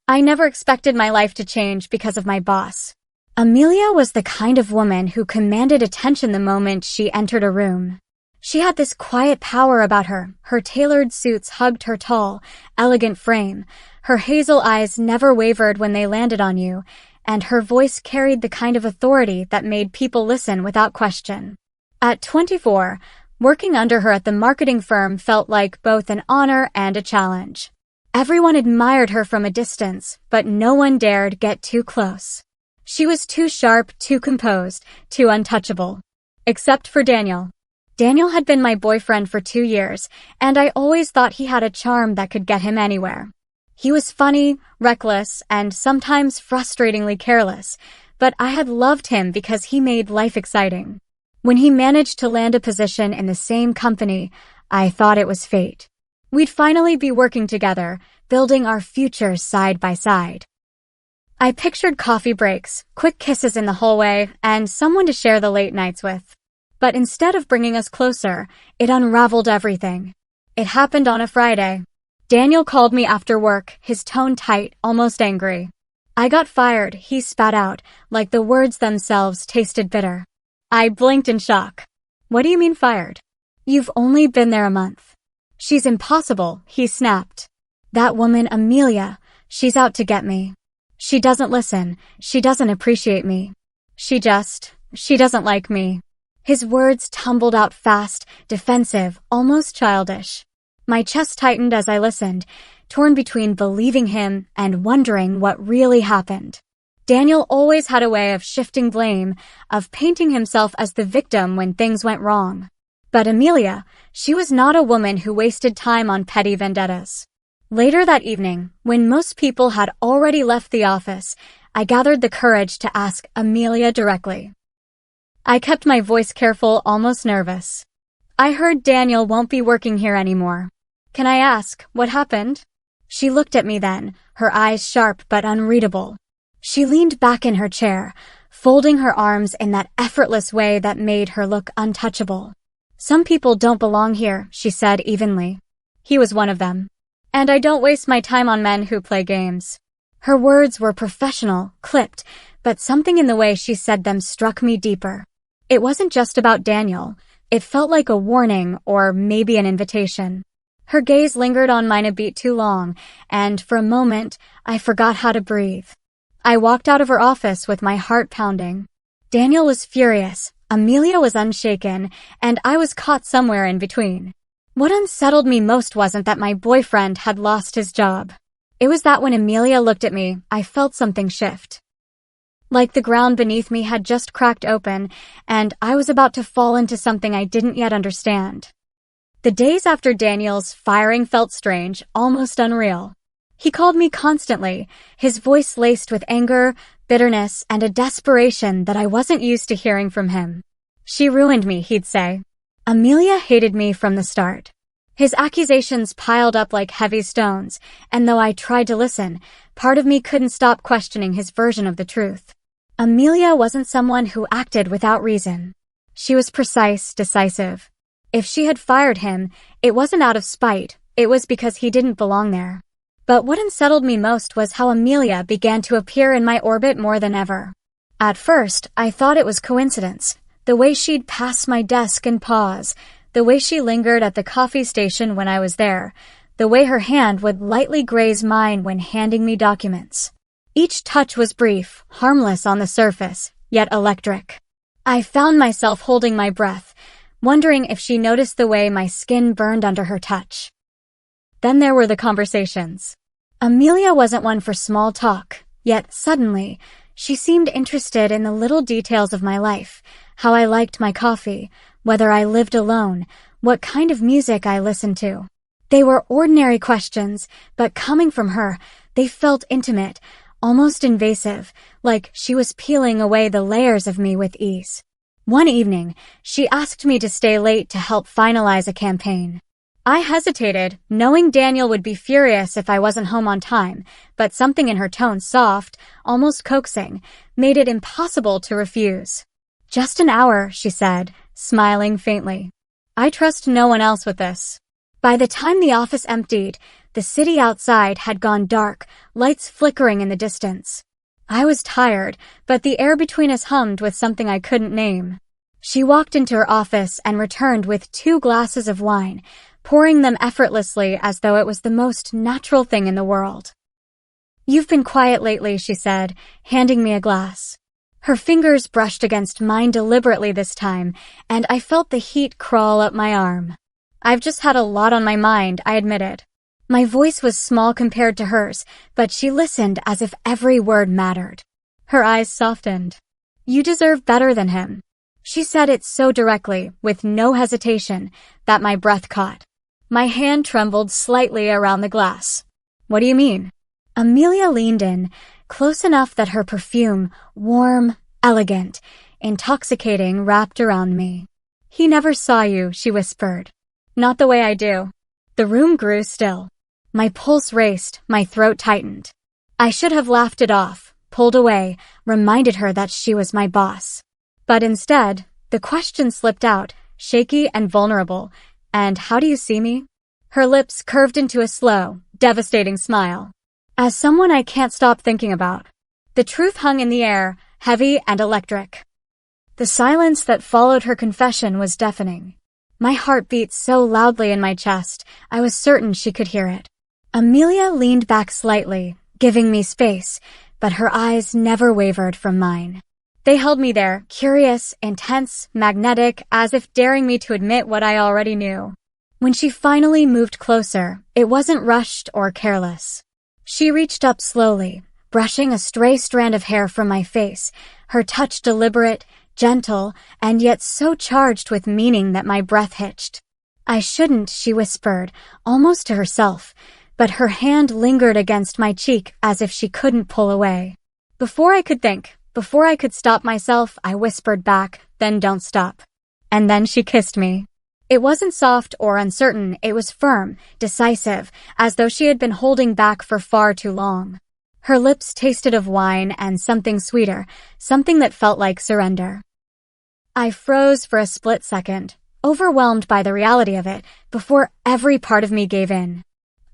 I never expected my life to change because of my boss. Amelia was the kind of woman who commanded attention the moment she entered a room. She had this quiet power about her. Her tailored suits hugged her tall, elegant frame. Her hazel eyes never wavered when they landed on you, and her voice carried the kind of authority that made people listen without question. At 24, working under her at the marketing firm felt like both an honor and a challenge. Everyone admired her from a distance, but no one dared get too close. She was too sharp, too composed, too untouchable. Except for Daniel. Daniel had been my boyfriend for 2 years, and I always thought he had a charm that could get him anywhere. He was funny, reckless, and sometimes frustratingly careless, but I had loved him because he made life exciting. When he managed to land a position in the same company, I thought it was fate. We'd finally be working together, building our futures side by side. I pictured coffee breaks, quick kisses in the hallway, and someone to share the late nights with. But instead of bringing us closer, it unraveled everything. It happened on a Friday. Daniel called me after work, his tone tight, almost angry. I got fired, he spat out, like the words themselves tasted bitter. I blinked in shock. What do you mean fired? You've only been there a month. She's impossible, he snapped. That woman, Amelia, she's out to get me. She doesn't listen, she doesn't appreciate me. She doesn't like me. His words tumbled out fast, defensive, almost childish. My chest tightened as I listened, torn between believing him and wondering what really happened. Daniel always had a way of shifting blame, of painting himself as the victim when things went wrong. But Amelia, she was not a woman who wasted time on petty vendettas. Later that evening, when most people had already left the office, I gathered the courage to ask Amelia directly. I kept my voice careful, almost nervous. I heard Daniel won't be working here anymore. Can I ask, what happened? She looked at me then, her eyes sharp but unreadable. She leaned back in her chair, folding her arms in that effortless way that made her look untouchable. Some people don't belong here, she said evenly. He was one of them. And I don't waste my time on men who play games. Her words were professional, clipped, but something in the way she said them struck me deeper. It wasn't just about Daniel. It felt like a warning or maybe an invitation. Her gaze lingered on mine a beat too long, and for a moment, I forgot how to breathe. I walked out of her office with my heart pounding. Daniel was furious, Amelia was unshaken, and I was caught somewhere in between. What unsettled me most wasn't that my boyfriend had lost his job. It was that when Amelia looked at me, I felt something shift. Like the ground beneath me had just cracked open, and I was about to fall into something I didn't yet understand. The days after Daniel's firing felt strange, almost unreal. He called me constantly, his voice laced with anger, bitterness, and a desperation that I wasn't used to hearing from him. She ruined me, he'd say. Amelia hated me from the start. His accusations piled up like heavy stones, and though I tried to listen, part of me couldn't stop questioning his version of the truth. Amelia wasn't someone who acted without reason. She was precise, decisive. If she had fired him, it wasn't out of spite, it was because he didn't belong there. But what unsettled me most was how Amelia began to appear in my orbit more than ever. At first, I thought it was coincidence. The way she'd pass my desk and pause, the way she lingered at the coffee station when I was there, the way her hand would lightly graze mine when handing me documents. Each touch was brief, harmless on the surface, yet electric. I found myself holding my breath, wondering if she noticed the way my skin burned under her touch. Then there were the conversations. Amelia wasn't one for small talk, yet suddenly, she seemed interested in the little details of my life, how I liked my coffee, whether I lived alone, what kind of music I listened to. They were ordinary questions, but coming from her, they felt intimate, almost invasive, like she was peeling away the layers of me with ease. One evening, she asked me to stay late to help finalize a campaign. I hesitated, knowing Daniel would be furious if I wasn't home on time, but something in her tone, soft, almost coaxing, made it impossible to refuse. "Just an hour," she said, smiling faintly. "I trust no one else with this." By the time the office emptied, The city outside had gone dark, lights flickering in the distance. I was tired, but the air between us hummed with something I couldn't name. She walked into her office and returned with 2 glasses of wine, pouring them effortlessly as though it was the most natural thing in the world. "You've been quiet lately," she said, handing me a glass. Her fingers brushed against mine deliberately this time, and I felt the heat crawl up my arm. "I've just had a lot on my mind," I admitted. My voice was small compared to hers, but she listened as if every word mattered. Her eyes softened. "You deserve better than him." She said it so directly, with no hesitation, that my breath caught. My hand trembled slightly around the glass. "What do you mean?" Amelia leaned in, close enough that her perfume, warm, elegant, intoxicating, wrapped around me. "He never saw you," she whispered. "Not the way I do." The room grew still. My pulse raced, my throat tightened. I should have laughed it off, pulled away, reminded her that she was my boss. But instead, the question slipped out, shaky and vulnerable. "And how do you see me?" Her lips curved into a slow, devastating smile. "As someone I can't stop thinking about." The truth hung in the air, heavy and electric. The silence that followed her confession was deafening. My heart beat so loudly in my chest, I was certain she could hear it. Amelia leaned back slightly, giving me space, but her eyes never wavered from mine. They held me there, curious, intense, magnetic, as if daring me to admit what I already knew. When she finally moved closer, it wasn't rushed or careless. She reached up slowly, brushing a stray strand of hair from my face, her touch deliberate, gentle, and yet so charged with meaning that my breath hitched. "I shouldn't," she whispered, almost to herself, but her hand lingered against my cheek as if she couldn't pull away. Before I could think, before I could stop myself, I whispered back, "Then don't stop." And then she kissed me. It wasn't soft or uncertain, it was firm, decisive, as though she had been holding back for far too long. Her lips tasted of wine and something sweeter, something that felt like surrender. I froze for a split second, overwhelmed by the reality of it, before every part of me gave in.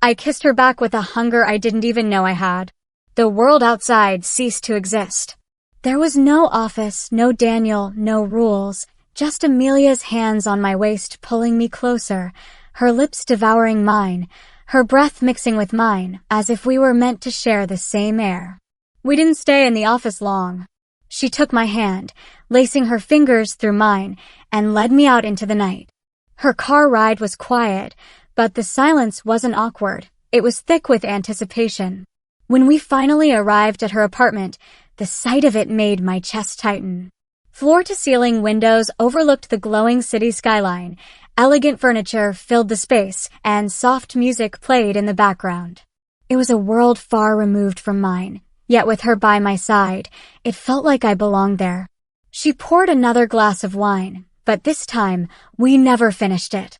I kissed her back with a hunger I didn't even know I had. The world outside ceased to exist. There was no office, no Daniel, no rules, just Amelia's hands on my waist pulling me closer, her lips devouring mine, her breath mixing with mine, as if we were meant to share the same air. We didn't stay in the office long. She took my hand, lacing her fingers through mine, and led me out into the night. Her car ride was quiet, but the silence wasn't awkward. It was thick with anticipation. When we finally arrived at her apartment, the sight of it made my chest tighten. Floor-to-ceiling windows overlooked the glowing city skyline, elegant furniture filled the space, and soft music played in the background. It was a world far removed from mine, yet with her by my side, it felt like I belonged there. She poured another glass of wine, but this time, we never finished it.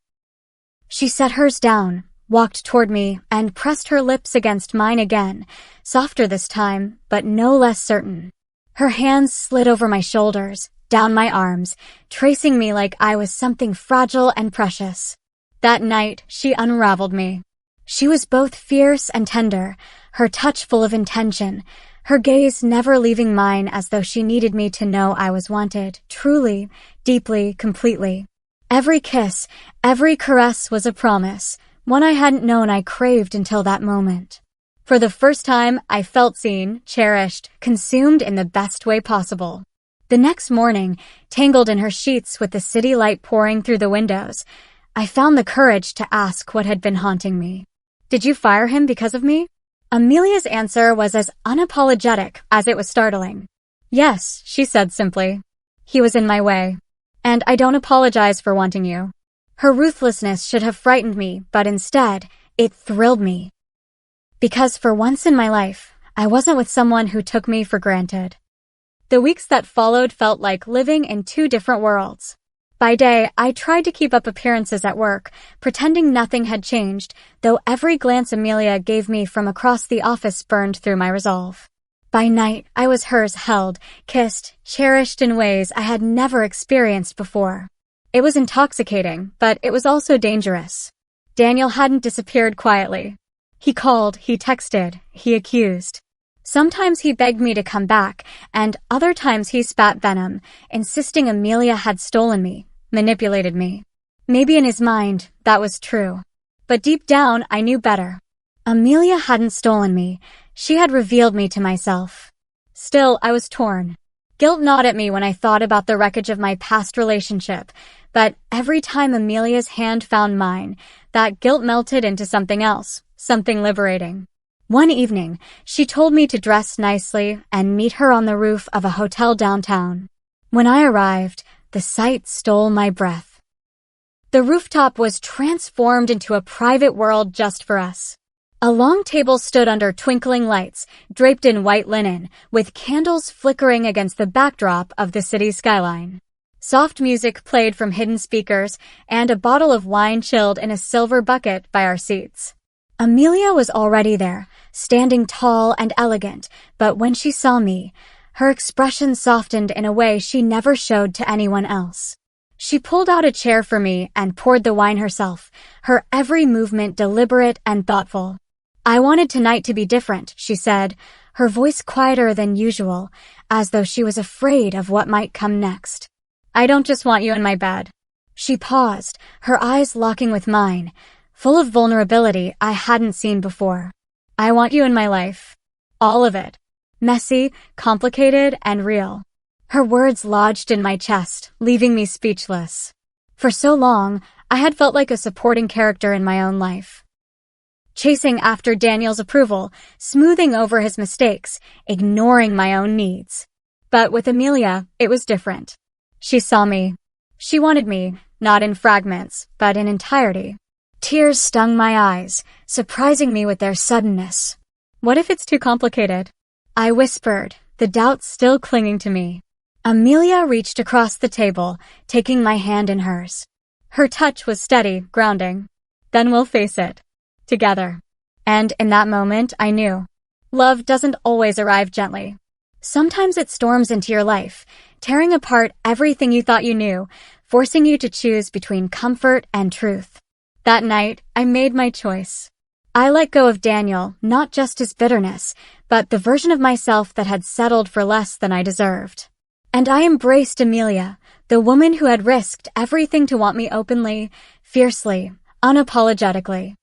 She set hers down, walked toward me, and pressed her lips against mine again, softer this time, but no less certain. Her hands slid over my shoulders, down my arms, tracing me like I was something fragile and precious. That night, she unraveled me. She was both fierce and tender, her touch full of intention, her gaze never leaving mine as though she needed me to know I was wanted, truly, deeply, completely. Every kiss, every caress was a promise, one I hadn't known I craved until that moment. For the first time, I felt seen, cherished, consumed in the best way possible. The next morning, tangled in her sheets with the city light pouring through the windows, I found the courage to ask what had been haunting me. "Did you fire him because of me?" Amelia's answer was as unapologetic as it was startling. "Yes," she said simply. "He was in my way. And I don't apologize for wanting you." Her ruthlessness should have frightened me, but instead, it thrilled me. Because for once in my life, I wasn't with someone who took me for granted. The weeks that followed felt like living in 2 different worlds. By day, I tried to keep up appearances at work, pretending nothing had changed, though every glance Amelia gave me from across the office burned through my resolve. By night, I was hers, held, kissed, cherished in ways I had never experienced before. It was intoxicating, but it was also dangerous. Daniel hadn't disappeared quietly. He called, he texted, he accused. Sometimes he begged me to come back, and other times he spat venom, insisting Amelia had stolen me, manipulated me. Maybe in his mind, that was true. But deep down, I knew better. Amelia hadn't stolen me. She had revealed me to myself. Still, I was torn. Guilt gnawed at me when I thought about the wreckage of my past relationship, but every time Amelia's hand found mine, that guilt melted into something else, something liberating. One evening, she told me to dress nicely and meet her on the roof of a hotel downtown. When I arrived, the sight stole my breath. The rooftop was transformed into a private world just for us. A long table stood under twinkling lights, draped in white linen, with candles flickering against the backdrop of the city skyline. Soft music played from hidden speakers, and a bottle of wine chilled in a silver bucket by our seats. Amelia was already there, standing tall and elegant, but when she saw me, her expression softened in a way she never showed to anyone else. She pulled out a chair for me and poured the wine herself, her every movement deliberate and thoughtful. "I wanted tonight to be different," she said, her voice quieter than usual, as though she was afraid of what might come next. "I don't just want you in my bed." She paused, her eyes locking with mine, full of vulnerability I hadn't seen before. "I want you in my life. All of it. Messy, complicated, and real." Her words lodged in my chest, leaving me speechless. For so long, I had felt like a supporting character in my own life. Chasing after Daniel's approval, smoothing over his mistakes, ignoring my own needs. But with Amelia, it was different. She saw me. She wanted me, not in fragments, but in entirety. Tears stung my eyes, surprising me with their suddenness. "What if it's too complicated?" I whispered, the doubts still clinging to me. Amelia reached across the table, taking my hand in hers. Her touch was steady, grounding. "Then we'll face it. Together." And in that moment, I knew. Love doesn't always arrive gently. Sometimes it storms into your life, tearing apart everything you thought you knew, forcing you to choose between comfort and truth. That night, I made my choice. I let go of Daniel, not just his bitterness, but the version of myself that had settled for less than I deserved. And I embraced Amelia, the woman who had risked everything to want me openly, fiercely, unapologetically.